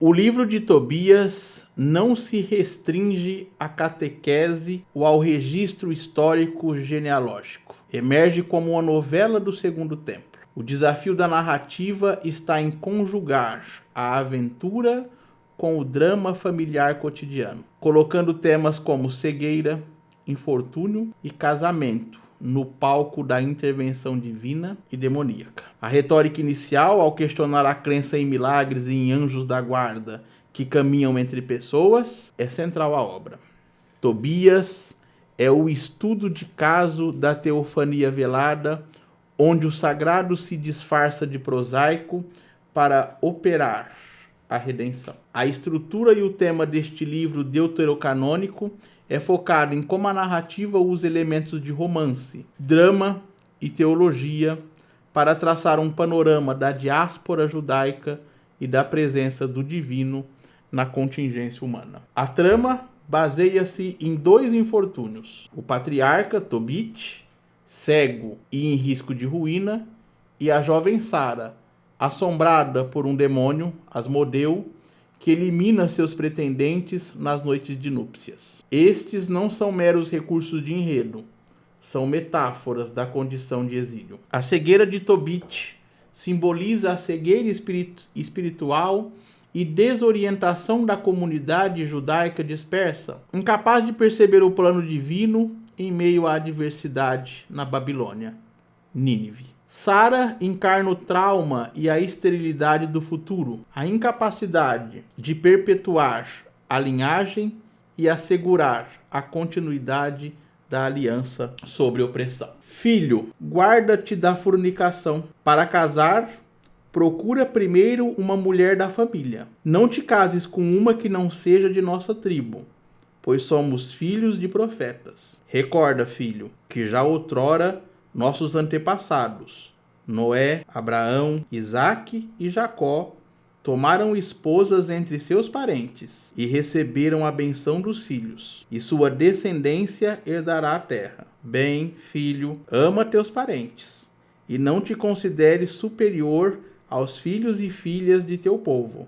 O livro de Tobias não se restringe à catequese ou ao registro histórico genealógico. Emerge como uma novela do Segundo Templo. O desafio da narrativa está em conjugar a aventura com o drama familiar cotidiano, colocando temas como cegueira, infortúnio e casamento no palco da intervenção divina e demoníaca. A retórica inicial, ao questionar a crença em milagres e em anjos da guarda que caminham entre pessoas, é central à obra. Tobias é o estudo de caso da teofania velada, onde o sagrado se disfarça de prosaico para operar a redenção. A estrutura e o tema deste livro deuterocanônico é focado em como a narrativa usa elementos de romance, drama e teologia para traçar um panorama da diáspora judaica e da presença do divino na contingência humana. A trama baseia-se em 2 infortúnios: o patriarca Tobit, cego e em risco de ruína, e a jovem Sara, assombrada por um demônio, Asmodeu, que elimina seus pretendentes nas noites de núpcias. Estes não são meros recursos de enredo, são metáforas da condição de exílio. A cegueira de Tobit simboliza a cegueira espiritual e desorientação da comunidade judaica dispersa, incapaz de perceber o plano divino em meio à adversidade na Babilônia, Nínive. Sara encarna o trauma e a esterilidade do futuro, a incapacidade de perpetuar a linhagem e assegurar a continuidade da aliança sobre opressão. Filho, guarda-te da fornicação. Para casar, procura primeiro uma mulher da família. Não te cases com uma que não seja de nossa tribo, pois somos filhos de profetas. Recorda, filho, que já outrora nossos antepassados, Noé, Abraão, Isaque e Jacó, tomaram esposas entre seus parentes e receberam a benção dos filhos, e sua descendência herdará a terra. Bem, filho, ama teus parentes, e não te consideres superior aos filhos e filhas de teu povo,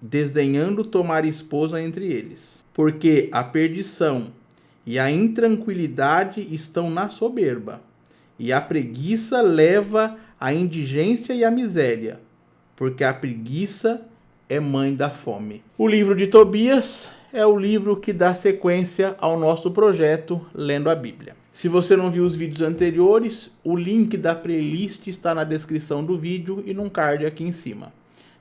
desdenhando tomar esposa entre eles, porque a perdição e a intranquilidade estão na soberba, e a preguiça leva à indigência e à miséria, porque a preguiça é mãe da fome. O livro de Tobias é o livro que dá sequência ao nosso projeto Lendo a Bíblia. Se você não viu os vídeos anteriores, o link da playlist está na descrição do vídeo e num card aqui em cima.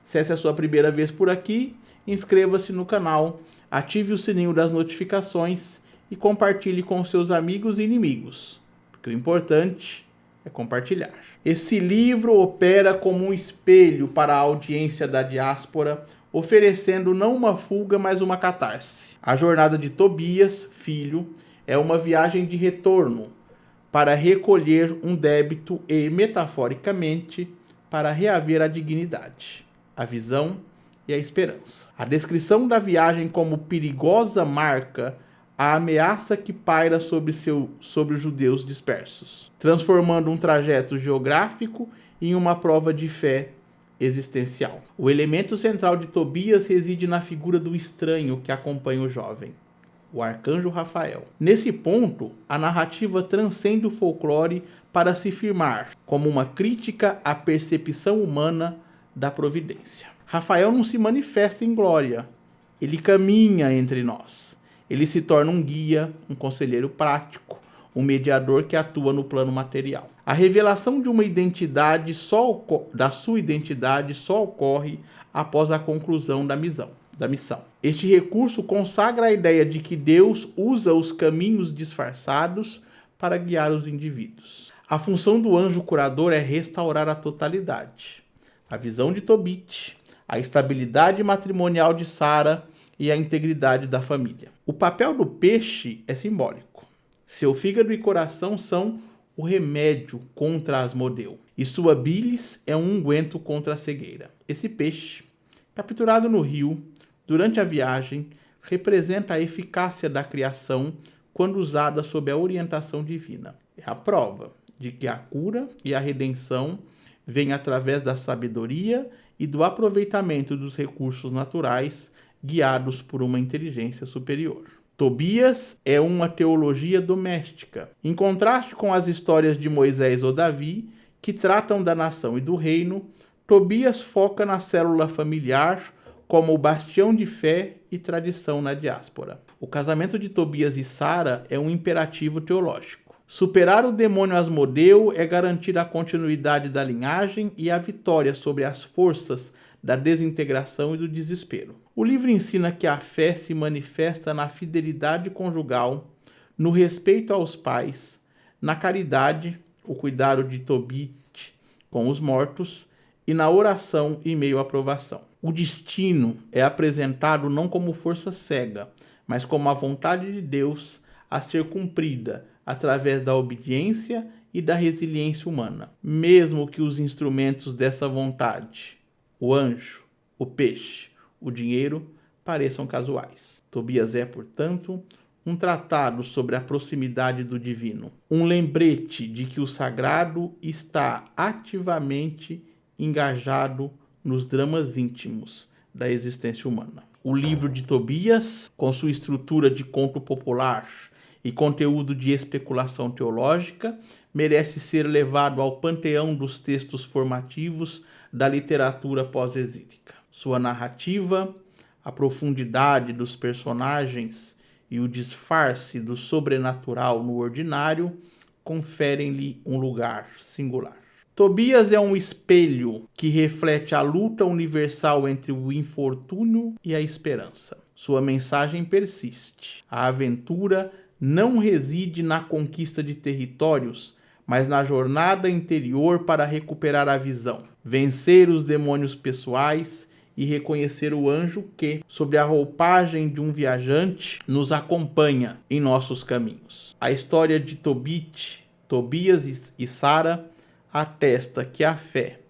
Se essa é a sua primeira vez por aqui, inscreva-se no canal, ative o sininho das notificações e compartilhe com seus amigos e inimigos, porque o importante é compartilhar. Esse livro opera como um espelho para a audiência da diáspora, oferecendo não uma fuga, mas uma catarse. A jornada de Tobias, filho, é uma viagem de retorno para recolher um débito e, metaforicamente, para reaver a dignidade, a visão e a esperança. A descrição da viagem como perigosa marca a ameaça que paira sobre os judeus dispersos, transformando um trajeto geográfico em uma prova de fé existencial. O elemento central de Tobias reside na figura do estranho que acompanha o jovem, o arcanjo Rafael. Nesse ponto, a narrativa transcende o folclore para se firmar como uma crítica à percepção humana da providência. Rafael não se manifesta em glória, ele caminha entre nós. Ele se torna um guia, um conselheiro prático, um mediador que atua no plano material. A revelação de uma identidade da sua identidade só ocorre após a conclusão da missão. Este recurso consagra a ideia de que Deus usa os caminhos disfarçados para guiar os indivíduos. A função do anjo curador é restaurar a totalidade, a visão de Tobit, a estabilidade matrimonial de Sara e a integridade da família. O papel do peixe é simbólico. Seu fígado e coração são o remédio contra Asmodeu, e sua bilis é um unguento contra a cegueira. Esse peixe, capturado no rio durante a viagem, representa a eficácia da criação quando usada sob a orientação divina. É a prova de que a cura e a redenção vêm através da sabedoria e do aproveitamento dos recursos naturais guiados por uma inteligência superior. Tobias é uma teologia doméstica, em contraste com as histórias de Moisés ou Davi, que tratam da nação e do reino. Tobias foca na célula familiar como o bastião de fé e tradição na diáspora. O casamento de Tobias e Sara é um imperativo teológico. Superar o demônio Asmodeu é garantir a continuidade da linhagem e a vitória sobre as forças da desintegração e do desespero. O livro ensina que a fé se manifesta na fidelidade conjugal, no respeito aos pais, na caridade, o cuidado de Tobit com os mortos, e na oração em meio à provação. O destino é apresentado não como força cega, mas como a vontade de Deus a ser cumprida através da obediência e da resiliência humana, mesmo que os instrumentos dessa vontade, o anjo, o peixe, o dinheiro, pareçam casuais. Tobias é, portanto, um tratado sobre a proximidade do divino, um lembrete de que o sagrado está ativamente engajado nos dramas íntimos da existência humana. O livro de Tobias, com sua estrutura de conto popular e conteúdo de especulação teológica, merece ser levado ao panteão dos textos formativos da literatura pós-exílica. Sua narrativa, a profundidade dos personagens e o disfarce do sobrenatural no ordinário conferem-lhe um lugar singular. Tobias é um espelho que reflete a luta universal entre o infortúnio e a esperança. Sua mensagem persiste. A aventura não reside na conquista de territórios, mas na jornada interior para recuperar a visão, vencer os demônios pessoais e reconhecer o anjo que, sob a roupagem de um viajante, nos acompanha em nossos caminhos. A história de Tobias e Sara atesta que a fé,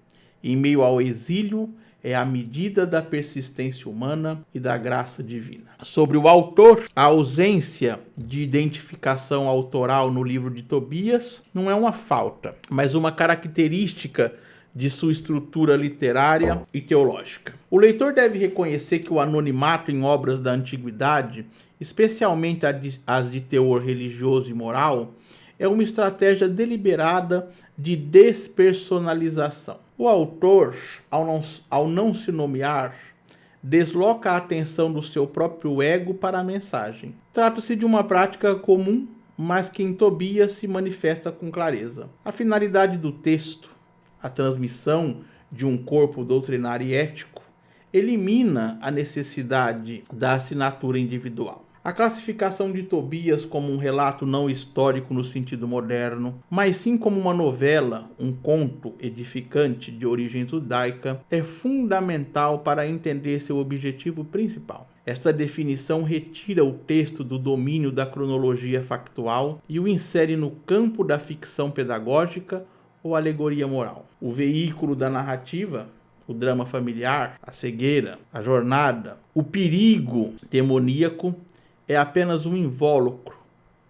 em meio ao exílio, é a medida da persistência humana e da graça divina. Sobre o autor, a ausência de identificação autoral no livro de Tobias não é uma falta, mas uma característica de sua estrutura literária e teológica. O leitor deve reconhecer que o anonimato em obras da antiguidade, especialmente as de teor religioso e moral, é uma estratégia deliberada de despersonalização. O autor, ao não se nomear, desloca a atenção do seu próprio ego para a mensagem. Trata-se de uma prática comum, mas que em Tobias se manifesta com clareza. A finalidade do texto, a transmissão de um corpo doutrinário e ético, elimina a necessidade da assinatura individual. A classificação de Tobias como um relato não histórico no sentido moderno, mas sim como uma novela, um conto edificante de origem judaica, é fundamental para entender seu objetivo principal. Esta definição retira o texto do domínio da cronologia factual e o insere no campo da ficção pedagógica ou alegoria moral. O veículo da narrativa, o drama familiar, a cegueira, a jornada, o perigo demoníaco, é apenas um invólucro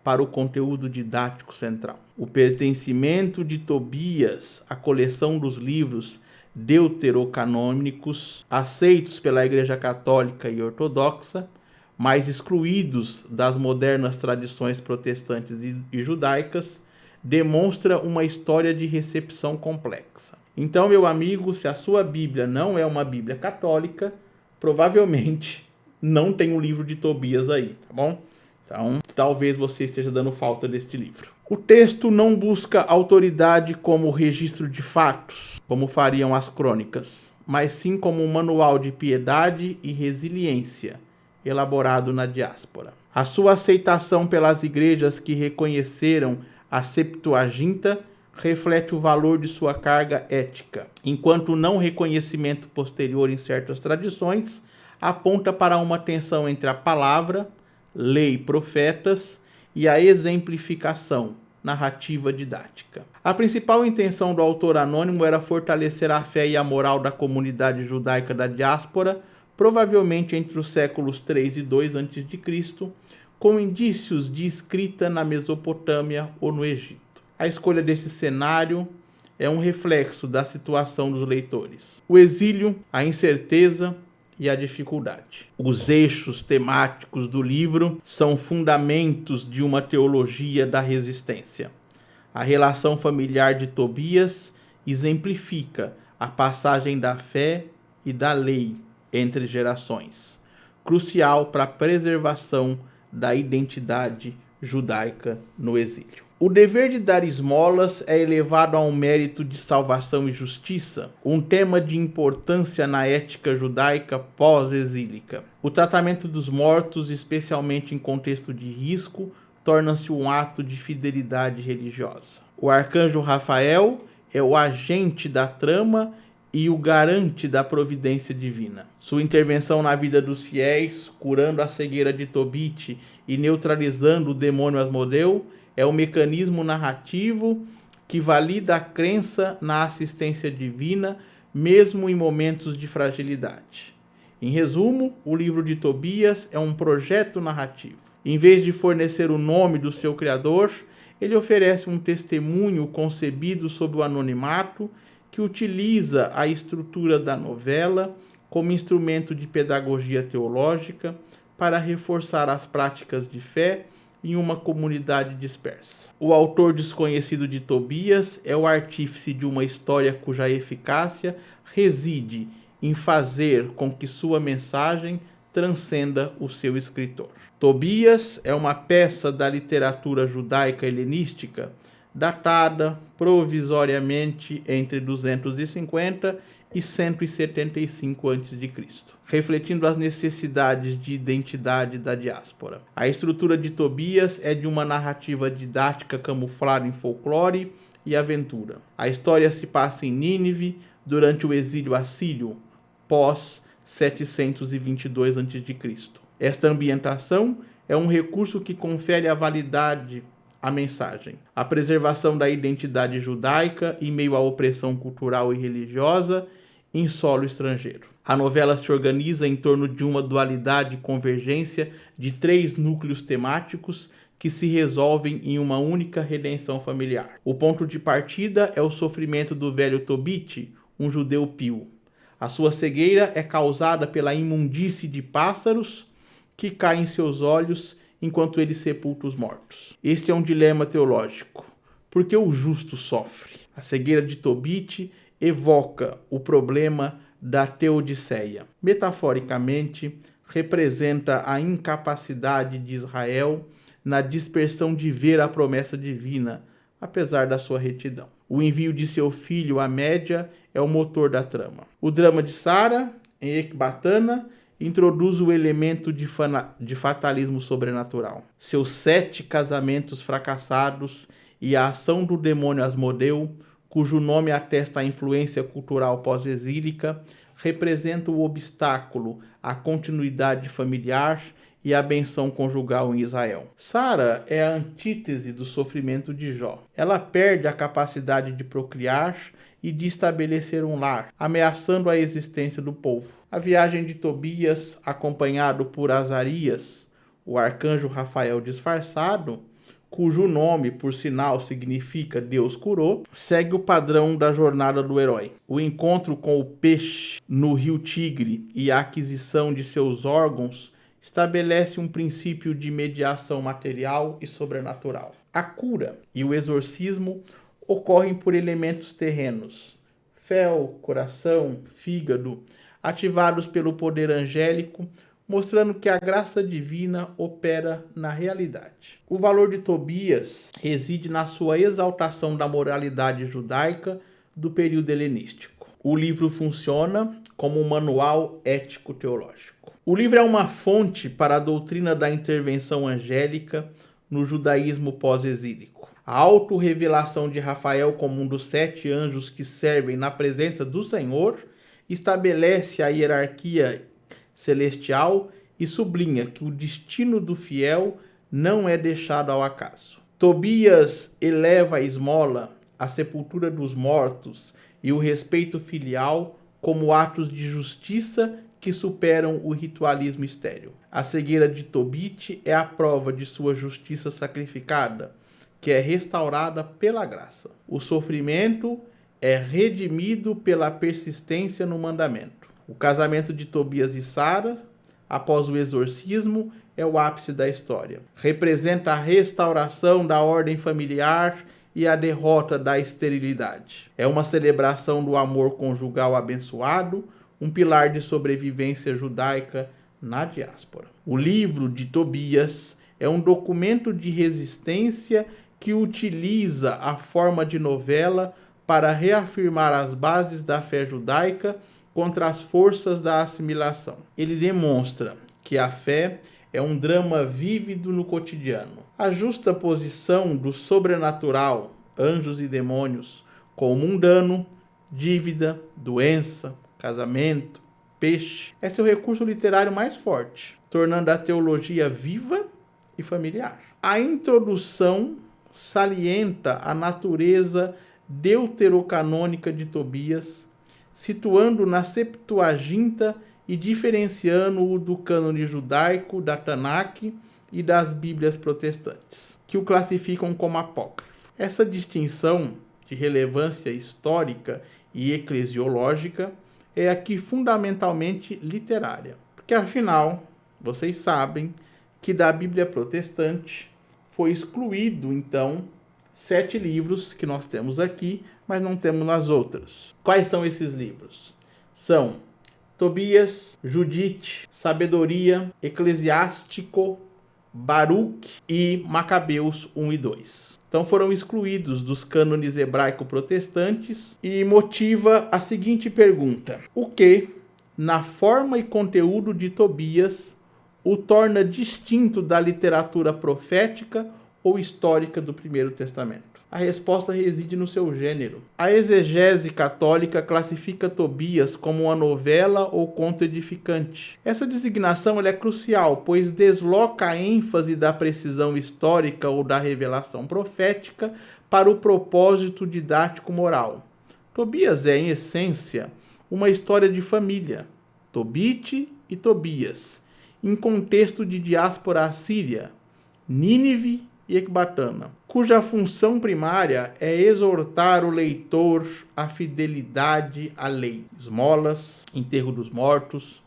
para o conteúdo didático central. O pertencimento de Tobias à coleção dos livros deuterocanônicos, aceitos pela Igreja Católica e Ortodoxa, mas excluídos das modernas tradições protestantes e judaicas, demonstra uma história de recepção complexa. Então, meu amigo, se a sua Bíblia não é uma Bíblia católica, provavelmente não tem um livro de Tobias aí, tá bom? Então, talvez você esteja dando falta deste livro. O texto não busca autoridade como registro de fatos, como fariam as crônicas, mas sim como um manual de piedade e resiliência, elaborado na diáspora. A sua aceitação pelas igrejas que reconheceram a Septuaginta reflete o valor de sua carga ética, enquanto o não reconhecimento posterior em certas tradições aponta para uma tensão entre a palavra, lei e profetas e a exemplificação, narrativa didática. A principal intenção do autor anônimo era fortalecer a fé e a moral da comunidade judaica da diáspora, provavelmente entre os séculos 3 e 2 a.C., com indícios de escrita na Mesopotâmia ou no Egito. A escolha desse cenário é um reflexo da situação dos leitores. O exílio, a incerteza e a dificuldade. Os eixos temáticos do livro são fundamentos de uma teologia da resistência. A relação familiar de Tobias exemplifica a passagem da fé e da lei entre gerações, crucial para a preservação da identidade judaica no exílio. O dever de dar esmolas é elevado a um mérito de salvação e justiça, um tema de importância na ética judaica pós-exílica. O tratamento dos mortos, especialmente em contexto de risco, torna-se um ato de fidelidade religiosa. O arcanjo Rafael é o agente da trama e o garante da providência divina. Sua intervenção na vida dos fiéis, curando a cegueira de Tobit e neutralizando o demônio Asmodeu, é um mecanismo narrativo que valida a crença na assistência divina, mesmo em momentos de fragilidade. Em resumo, o livro de Tobias é um projeto narrativo. Em vez de fornecer o nome do seu criador, ele oferece um testemunho concebido sob o anonimato, que utiliza a estrutura da novela como instrumento de pedagogia teológica para reforçar as práticas de fé em uma comunidade dispersa. O autor desconhecido de Tobias é o artífice de uma história cuja eficácia reside em fazer com que sua mensagem transcenda o seu escritor. Tobias é uma peça da literatura judaica helenística datada provisoriamente entre 250 e 175 a.C., refletindo as necessidades de identidade da diáspora. A estrutura de Tobias é de uma narrativa didática camuflada em folclore e aventura. A história se passa em Nínive durante o exílio assírio, pós 722 a.C. Esta ambientação é um recurso que confere a validade à mensagem, a preservação da identidade judaica em meio à opressão cultural e religiosa em solo estrangeiro. A novela se organiza em torno de uma dualidade e convergência de 3 núcleos temáticos que se resolvem em uma única redenção familiar. O ponto de partida é o sofrimento do velho Tobit, um judeu pio. A sua cegueira é causada pela imundície de pássaros que caem em seus olhos enquanto ele sepulta os mortos. Este é um dilema teológico. Por que o justo sofre? A cegueira de Tobit evoca o problema da teodiceia. Metaforicamente, representa a incapacidade de Israel na dispersão de ver a promessa divina, apesar da sua retidão. O envio de seu filho à Média é o motor da trama. O drama de Sara, em Ecbatana, introduz o elemento de fatalismo sobrenatural. Seus 7 casamentos fracassados e a ação do demônio Asmodeu, cujo nome atesta a influência cultural pós-exílica, representa o obstáculo à continuidade familiar e à benção conjugal em Israel. Sara é a antítese do sofrimento de Jó. Ela perde a capacidade de procriar e de estabelecer um lar, ameaçando a existência do povo. A viagem de Tobias, acompanhado por Azarias, o arcanjo Rafael disfarçado, cujo nome, por sinal, significa Deus curou, segue o padrão da jornada do herói. O encontro com o peixe no rio Tigre e a aquisição de seus órgãos estabelece um princípio de mediação material e sobrenatural. A cura e o exorcismo ocorrem por elementos terrenos, fel, coração, fígado, ativados pelo poder angélico, mostrando que a graça divina opera na realidade. O valor de Tobias reside na sua exaltação da moralidade judaica do período helenístico. O livro funciona como um manual ético-teológico. O livro é uma fonte para a doutrina da intervenção angélica no judaísmo pós-exílico. A autorrevelação de Rafael como um dos 7 anjos que servem na presença do Senhor estabelece a hierarquia celestial e sublinha que o destino do fiel não é deixado ao acaso. Tobias eleva a esmola, a sepultura dos mortos e o respeito filial como atos de justiça que superam o ritualismo estéril. A cegueira de Tobit é a prova de sua justiça sacrificada, que é restaurada pela graça. O sofrimento é redimido pela persistência no mandamento. O casamento de Tobias e Sara, após o exorcismo, é o ápice da história. Representa a restauração da ordem familiar e a derrota da esterilidade. É uma celebração do amor conjugal abençoado, um pilar de sobrevivência judaica na diáspora. O livro de Tobias é um documento de resistência que utiliza a forma de novela para reafirmar as bases da fé judaica contra as forças da assimilação. Ele demonstra que a fé é um drama vívido no cotidiano. A justa posição do sobrenatural, anjos e demônios, com o mundano, dívida, doença, casamento, peixe, é seu recurso literário mais forte, tornando a teologia viva e familiar. A introdução salienta a natureza deuterocanônica de Tobias, situando na Septuaginta e diferenciando-o do cânone judaico, da Tanakh e das Bíblias protestantes, que o classificam como apócrifo. Essa distinção de relevância histórica e eclesiológica é aqui fundamentalmente literária, porque afinal, vocês sabem que da Bíblia protestante foi excluído, então, 7 livros que nós temos aqui, mas não temos nas outras. Quais são esses livros? São Tobias, Judite, Sabedoria, Eclesiástico, Baruque e Macabeus 1 e 2. Então foram excluídos dos cânones hebraico-protestantes e motiva a seguinte pergunta: o que, na forma e conteúdo de Tobias, o torna distinto da literatura profética ou histórica do Primeiro Testamento? A resposta reside no seu gênero. A exegese católica classifica Tobias como uma novela ou conto edificante. Essa designação é crucial, pois desloca a ênfase da precisão histórica ou da revelação profética para o propósito didático-moral. Tobias é, em essência, uma história de família, Tobite e Tobias, em contexto de diáspora assíria, Nínive e Ecbatana, cuja função primária é exortar o leitor à fidelidade à lei, esmolas, enterro dos mortos,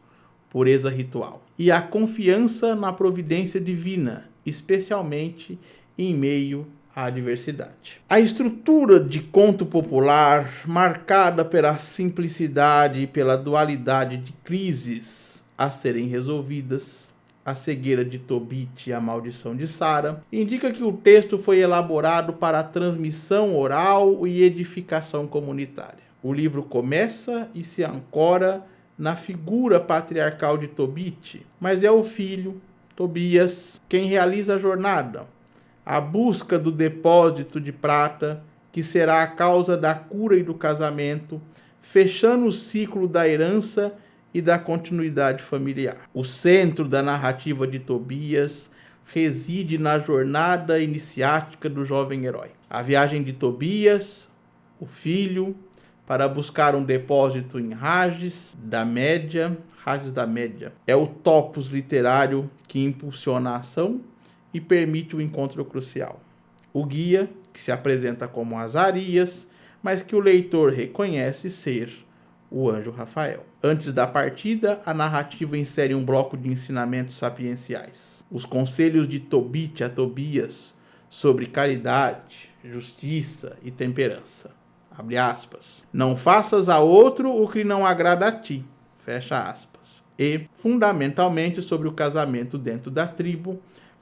pureza ritual, e à confiança na providência divina, especialmente em meio à adversidade. A estrutura de conto popular, marcada pela simplicidade e pela dualidade de crises a serem resolvidas, a cegueira de Tobite e a maldição de Sara, indica que o texto foi elaborado para a transmissão oral e edificação comunitária. O livro começa e se ancora na figura patriarcal de Tobite, mas é o filho, Tobias, quem realiza a jornada, a busca do depósito de prata, que será a causa da cura e do casamento, fechando o ciclo da herança e da continuidade familiar. O centro da narrativa de Tobias reside na jornada iniciática do jovem herói. A viagem de Tobias, o filho, para buscar um depósito em Rages da Média, é o topos literário que impulsiona a ação e permite o encontro crucial. O guia, que se apresenta como Azarias, mas que o leitor reconhece ser o anjo Rafael. Antes da partida, a narrativa insere um bloco de ensinamentos sapienciais. Os conselhos de Tobite a Tobias sobre caridade, justiça e temperança. Abre aspas. Não faças a outro o que não agrada a ti. Fecha aspas. E, fundamentalmente, sobre o casamento dentro da tribo,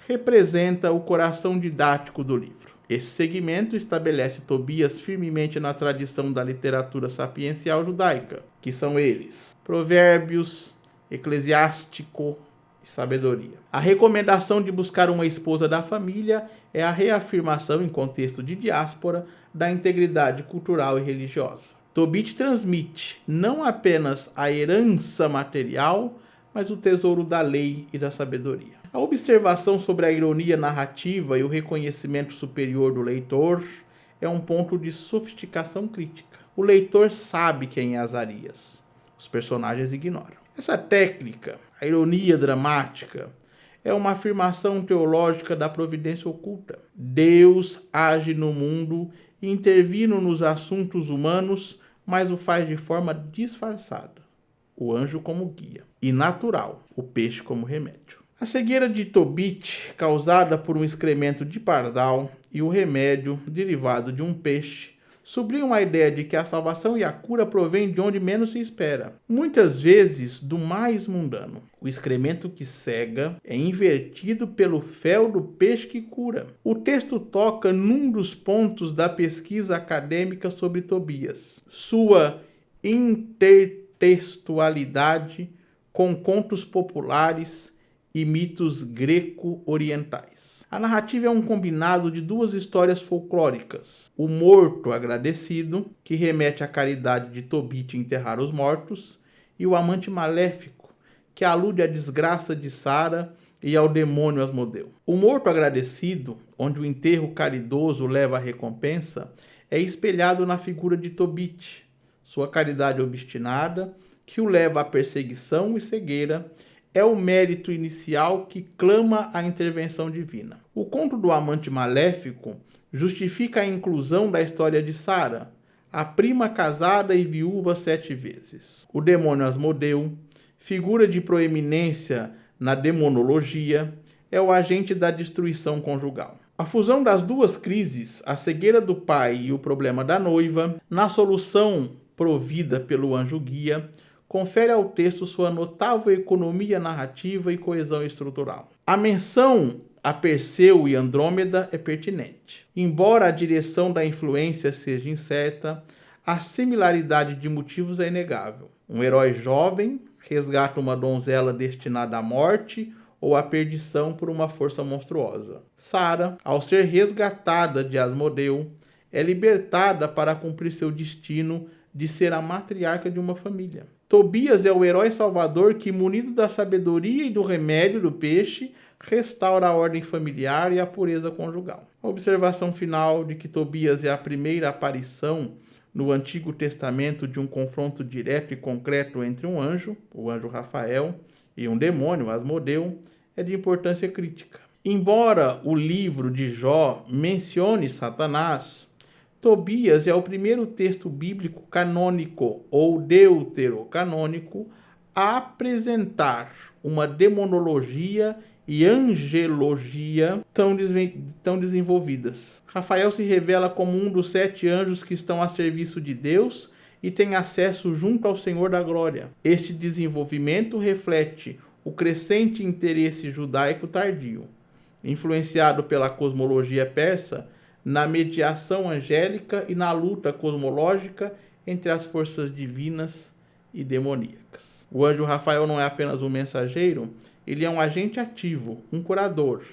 representa o coração didático do livro. Esse segmento estabelece Tobias firmemente na tradição da literatura sapiencial judaica, que são eles: Provérbios, Eclesiástico e Sabedoria. A recomendação de buscar uma esposa da família é a reafirmação, em contexto de diáspora, da integridade cultural e religiosa. Tobite transmite não apenas a herança material, mas o tesouro da lei e da sabedoria. A observação sobre a ironia narrativa e o reconhecimento superior do leitor é um ponto de sofisticação crítica. O leitor sabe quem é Azarias. Os personagens ignoram. Essa técnica, a ironia dramática, é uma afirmação teológica da providência oculta. Deus age no mundo intervindo nos assuntos humanos, mas o faz de forma disfarçada. O anjo como guia. E natural, o peixe como remédio. A cegueira de Tobit, causada por um excremento de pardal, e o remédio, derivado de um peixe, sublinham a ideia de que a salvação e a cura provêm de onde menos se espera. Muitas vezes do mais mundano. O excremento que cega é invertido pelo fel do peixe que cura. O texto toca num dos pontos da pesquisa acadêmica sobre Tobias. Sua intertextualidade com contos populares e mitos greco-orientais. A narrativa é um combinado de duas histórias folclóricas. O morto agradecido, que remete à caridade de Tobit em enterrar os mortos, e o amante maléfico, que alude à desgraça de Sara e ao demônio Asmodeu. O morto agradecido, onde o enterro caridoso leva a recompensa, é espelhado na figura de Tobit, sua caridade obstinada, que o leva à perseguição e cegueira, é o mérito inicial que clama a intervenção divina. O conto do amante maléfico justifica a inclusão da história de Sara, a prima casada e viúva 7 vezes. O demônio Asmodeu, figura de proeminência na demonologia, é o agente da destruição conjugal. A fusão das duas crises, a cegueira do pai e o problema da noiva, na solução provida pelo anjo guia, confere ao texto sua notável economia narrativa e coesão estrutural. A menção a Perseu e Andrômeda é pertinente. Embora a direção da influência seja incerta, a similaridade de motivos é inegável. Um herói jovem resgata uma donzela destinada à morte ou à perdição por uma força monstruosa. Sara, ao ser resgatada de Asmodeu, é libertada para cumprir seu destino de ser a matriarca de uma família. Tobias é o herói salvador que, munido da sabedoria e do remédio do peixe, restaura a ordem familiar e a pureza conjugal. A observação final de que Tobias é a primeira aparição no Antigo Testamento de um confronto direto e concreto entre um anjo, o anjo Rafael, e um demônio, Asmodeu, é de importância crítica. Embora o livro de Jó mencione Satanás, Tobias é o primeiro texto bíblico canônico ou deuterocanônico a apresentar uma demonologia e angelogia tão desenvolvidas. Rafael se revela como um dos 7 anjos que estão a serviço de Deus e tem acesso junto ao Senhor da Glória. Este desenvolvimento reflete o crescente interesse judaico tardio, influenciado pela cosmologia persa, na mediação angélica e na luta cosmológica entre as forças divinas e demoníacas. O anjo Rafael não é apenas um mensageiro, ele é um agente ativo, um curador.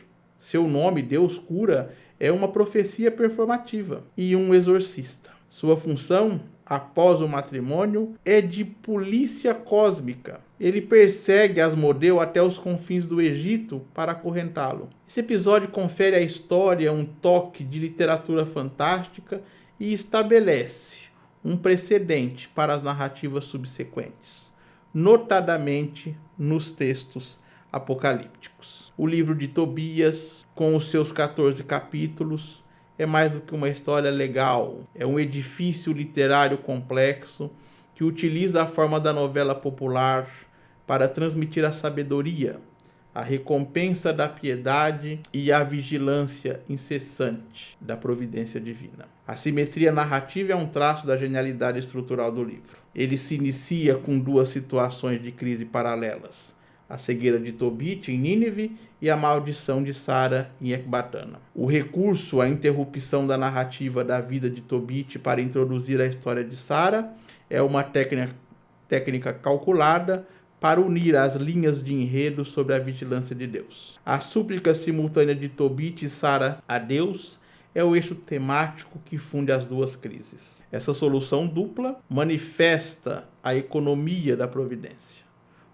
Seu nome, Deus cura, é uma profecia performativa e um exorcista. Sua função, após o matrimônio, é de polícia cósmica. Ele persegue Asmodeu até os confins do Egito para acorrentá-lo. Esse episódio confere à história um toque de literatura fantástica e estabelece um precedente para as narrativas subsequentes, notadamente nos textos apocalípticos. O livro de Tobias, com os seus 14 capítulos, é mais do que uma história legal, é um edifício literário complexo que utiliza a forma da novela popular para transmitir a sabedoria, a recompensa da piedade e a vigilância incessante da providência divina. A simetria narrativa é um traço da genialidade estrutural do livro. Ele se inicia com 2 situações de crise paralelas: a cegueira de Tobit em Nínive e a maldição de Sara em Ecbatana. O recurso à interrupção da narrativa da vida de Tobit para introduzir a história de Sara é uma técnica calculada para unir as linhas de enredo sobre a vigilância de Deus. A súplica simultânea de Tobit e Sara a Deus é o eixo temático que funde as 2 crises. Essa solução dupla manifesta a economia da providência,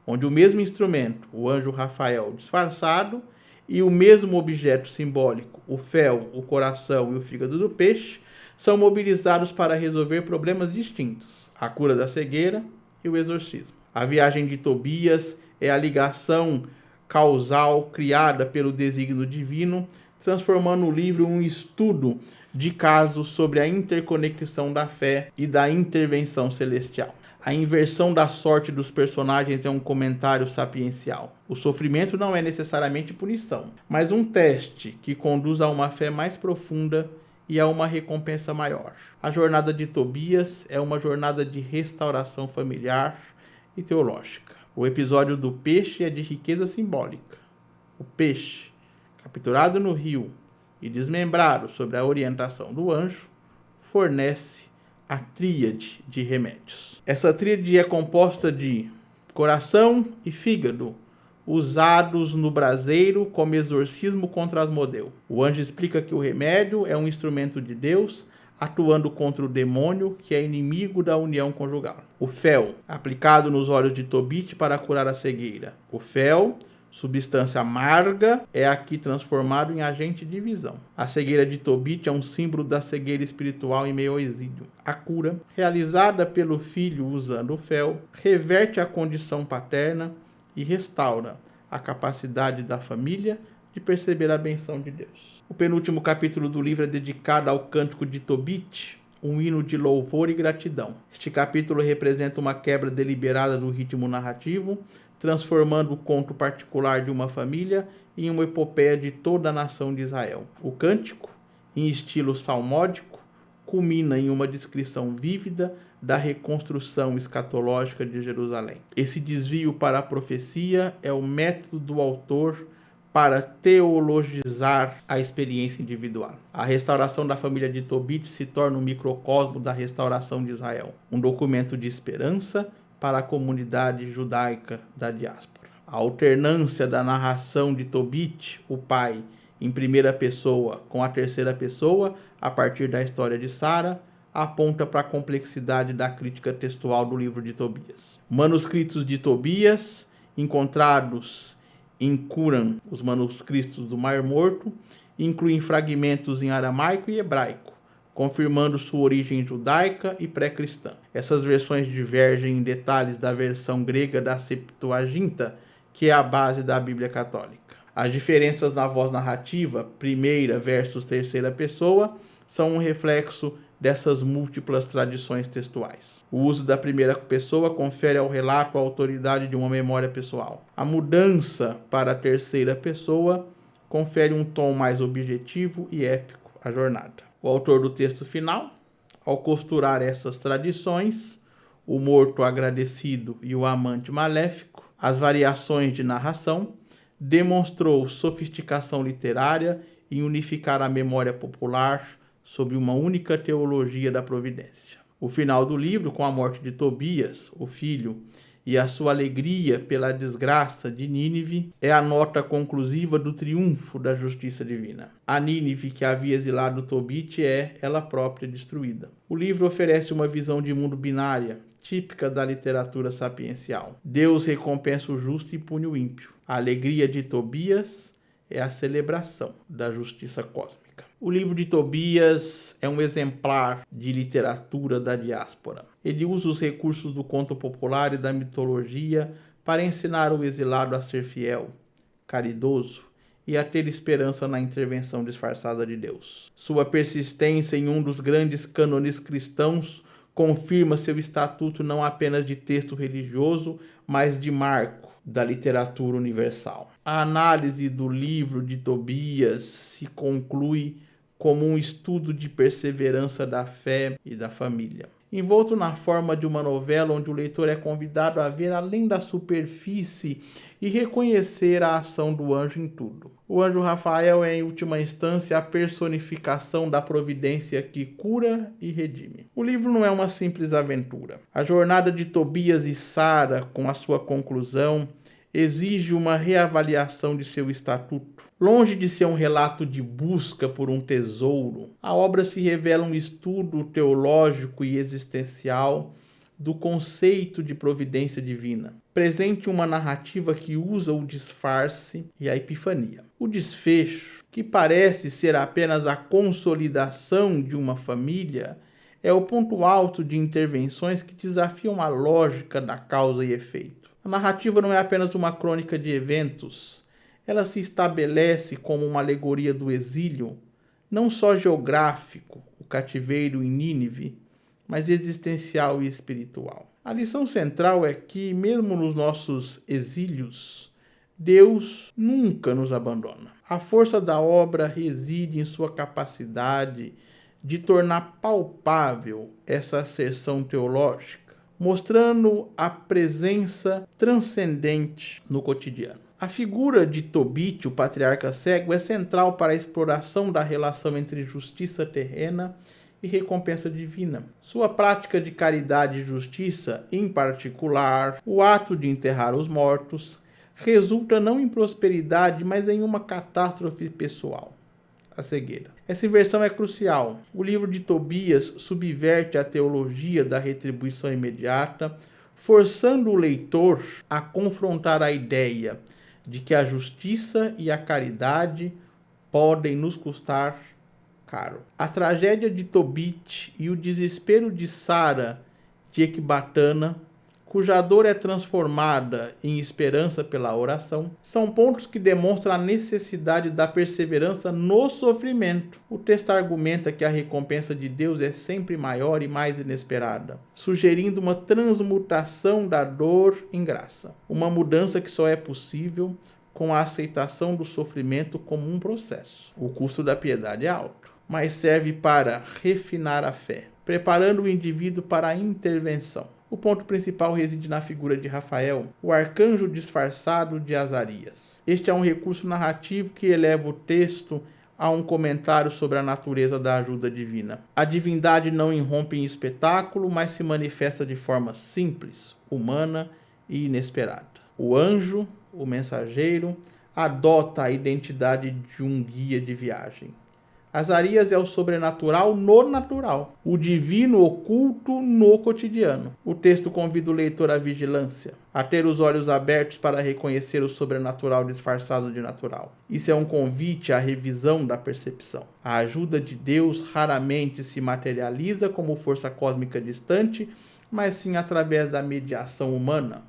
onde o mesmo instrumento, o anjo Rafael disfarçado, e o mesmo objeto simbólico, o fel, o coração e o fígado do peixe, são mobilizados para resolver problemas distintos: a cura da cegueira e o exorcismo. A viagem de Tobias é a ligação causal criada pelo desígnio divino, transformando o livro em um estudo de casos sobre a interconexão da fé e da intervenção celestial. A inversão da sorte dos personagens é um comentário sapiencial. O sofrimento não é necessariamente punição, mas um teste que conduz a uma fé mais profunda e a uma recompensa maior. A jornada de Tobias é uma jornada de restauração familiar e teológica. O episódio do peixe é de riqueza simbólica. O peixe, capturado no rio e desmembrado sob a orientação do anjo, fornece a tríade de remédios. Essa tríade é composta de coração e fígado, usados no braseiro como exorcismo contra Asmodeu. O anjo explica que o remédio é um instrumento de Deus atuando contra o demônio que é inimigo da união conjugal. O fel, aplicado nos olhos de Tobit para curar a cegueira. O fel, substância amarga, é aqui transformado em agente de visão. A cegueira de Tobit é um símbolo da cegueira espiritual em meio ao exílio. A cura, realizada pelo filho usando o fel, reverte a condição paterna e restaura a capacidade da família de perceber a benção de Deus. O penúltimo capítulo do livro é dedicado ao cântico de Tobit, um hino de louvor e gratidão. Este capítulo representa uma quebra deliberada do ritmo narrativo, transformando o conto particular de uma família em uma epopeia de toda a nação de Israel. O cântico, em estilo salmódico, culmina em uma descrição vívida da reconstrução escatológica de Jerusalém. Esse desvio para a profecia é o método do autor para teologizar a experiência individual. A restauração da família de Tobit se torna um microcosmo da restauração de Israel, um documento de esperança para a comunidade judaica da diáspora. A alternância da narração de Tobit, o pai, em primeira pessoa com a terceira pessoa, a partir da história de Sara, aponta para a complexidade da crítica textual do livro de Tobias. Manuscritos de Tobias, encontrados em Qumran, os manuscritos do Mar Morto, incluem fragmentos em aramaico e hebraico, confirmando sua origem judaica e pré-cristã. Essas versões divergem em detalhes da versão grega da Septuaginta, que é a base da Bíblia Católica. As diferenças na voz narrativa, primeira versus terceira pessoa, são um reflexo dessas múltiplas tradições textuais. O uso da primeira pessoa confere ao relato a autoridade de uma memória pessoal. A mudança para a terceira pessoa confere um tom mais objetivo e épico à jornada. O autor do texto final, ao costurar essas tradições, o morto agradecido e o amante maléfico, as variações de narração, demonstrou sofisticação literária em unificar a memória popular sob uma única teologia da providência. O final do livro, com a morte de Tobias, o filho, e a sua alegria pela desgraça de Nínive, é a nota conclusiva do triunfo da justiça divina. A Nínive que havia exilado Tobit é, ela própria, destruída. O livro oferece uma visão de mundo binária, típica da literatura sapiencial. Deus recompensa o justo e pune o ímpio. A alegria de Tobias é a celebração da justiça cósmica. O livro de Tobias é um exemplar de literatura da diáspora. Ele usa os recursos do conto popular e da mitologia para ensinar o exilado a ser fiel, caridoso e a ter esperança na intervenção disfarçada de Deus. Sua persistência em um dos grandes cânones cristãos confirma seu estatuto não apenas de texto religioso, mas de marco da literatura universal. A análise do livro de Tobias se conclui como um estudo de perseverança da fé e da família, envolto na forma de uma novela onde o leitor é convidado a ver além da superfície e reconhecer a ação do anjo em tudo. O anjo Rafael é, em última instância, a personificação da providência que cura e redime. O livro não é uma simples aventura. A jornada de Tobias e Sara, com a sua conclusão, exige uma reavaliação de seu estatuto. Longe de ser um relato de busca por um tesouro, a obra se revela um estudo teológico e existencial do conceito de providência divina, presente em uma narrativa que usa o disfarce e a epifania. O desfecho, que parece ser apenas a consolidação de uma família, é o ponto alto de intervenções que desafiam a lógica da causa e efeito. A narrativa não é apenas uma crônica de eventos, Ela se estabelece como uma alegoria do exílio, não só geográfico, o cativeiro em Nínive, mas existencial e espiritual. A lição central é que, mesmo nos nossos exílios, Deus nunca nos abandona. A força da obra reside em sua capacidade de tornar palpável essa asserção teológica, mostrando a presença transcendente no cotidiano. A figura de Tobit, o patriarca cego, é central para a exploração da relação entre justiça terrena e recompensa divina. Sua prática de caridade e justiça, em particular, o ato de enterrar os mortos, resulta não em prosperidade, mas em uma catástrofe pessoal, a cegueira. Essa inversão é crucial. O livro de Tobias subverte a teologia da retribuição imediata, forçando o leitor a confrontar a ideia de que a justiça e a caridade podem nos custar caro. A tragédia de Tobit e o desespero de Sara de Ecbatana, cuja dor é transformada em esperança pela oração, são pontos que demonstram a necessidade da perseverança no sofrimento. O texto argumenta que a recompensa de Deus é sempre maior e mais inesperada, sugerindo uma transmutação da dor em graça, uma mudança que só é possível com a aceitação do sofrimento como um processo. O custo da piedade é alto, mas serve para refinar a fé, preparando o indivíduo para a intervenção. O ponto principal reside na figura de Rafael, o arcanjo disfarçado de Azarias. Este é um recurso narrativo que eleva o texto a um comentário sobre a natureza da ajuda divina. A divindade não irrompe em espetáculo, mas se manifesta de forma simples, humana e inesperada. O anjo, o mensageiro, adota a identidade de um guia de viagem. Azarias é o sobrenatural no natural, o divino oculto no cotidiano. O texto convida o leitor à vigilância, a ter os olhos abertos para reconhecer o sobrenatural disfarçado de natural. Isso é um convite à revisão da percepção. A ajuda de Deus raramente se materializa como força cósmica distante, mas sim através da mediação humana.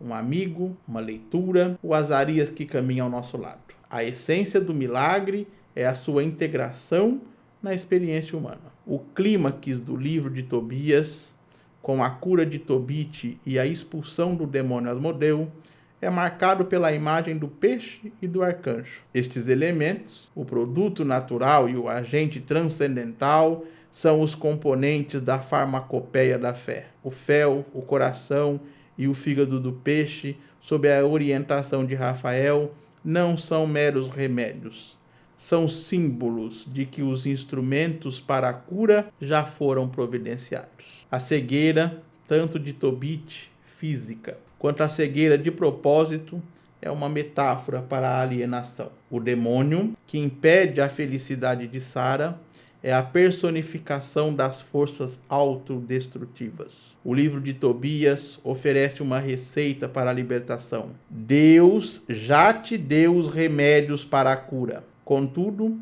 Um amigo, uma leitura, o Azarias que caminha ao nosso lado. A essência do milagre é a sua integração na experiência humana. O clímax do livro de Tobias, com a cura de Tobit e a expulsão do demônio Asmodeu, é marcado pela imagem do peixe e do arcanjo. Estes elementos, o produto natural e o agente transcendental, são os componentes da farmacopeia da fé. O fel, o coração e o fígado do peixe, sob a orientação de Rafael, não são meros remédios. São símbolos de que os instrumentos para a cura já foram providenciados. A cegueira, tanto de Tobit, física, quanto a cegueira de propósito, é uma metáfora para a alienação. O demônio, que impede a felicidade de Sara, é a personificação das forças autodestrutivas. O livro de Tobias oferece uma receita para a libertação. Deus já te deu os remédios para a cura. Contudo,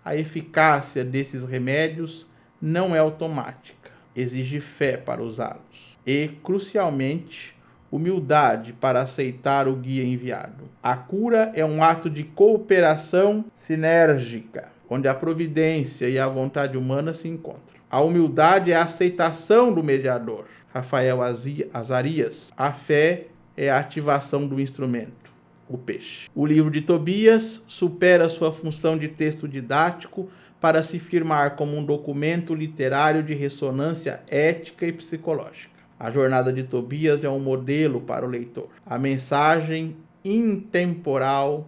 a eficácia desses remédios não é automática. Exige fé para usá-los. E, crucialmente, humildade para aceitar o guia enviado. A cura é um ato de cooperação sinérgica, onde a providência e a vontade humana se encontram. A humildade é a aceitação do mediador, Rafael Azarias. A fé é a ativação do instrumento, o peixe. O livro de Tobias supera sua função de texto didático para se firmar como um documento literário de ressonância ética e psicológica. A jornada de Tobias é um modelo para o leitor. A mensagem intemporal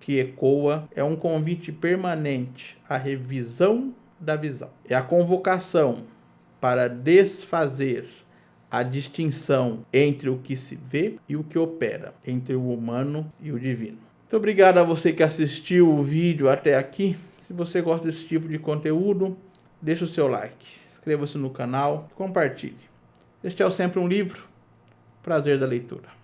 que ecoa é um convite permanente à revisão da visão. É a convocação para desfazer a distinção entre o que se vê e o que opera, entre o humano e o divino. Muito obrigado a você que assistiu o vídeo até aqui. Se você gosta desse tipo de conteúdo, deixa o seu like, inscreva-se no canal, compartilhe. Este é o Sempre um Livro. Prazer da leitura.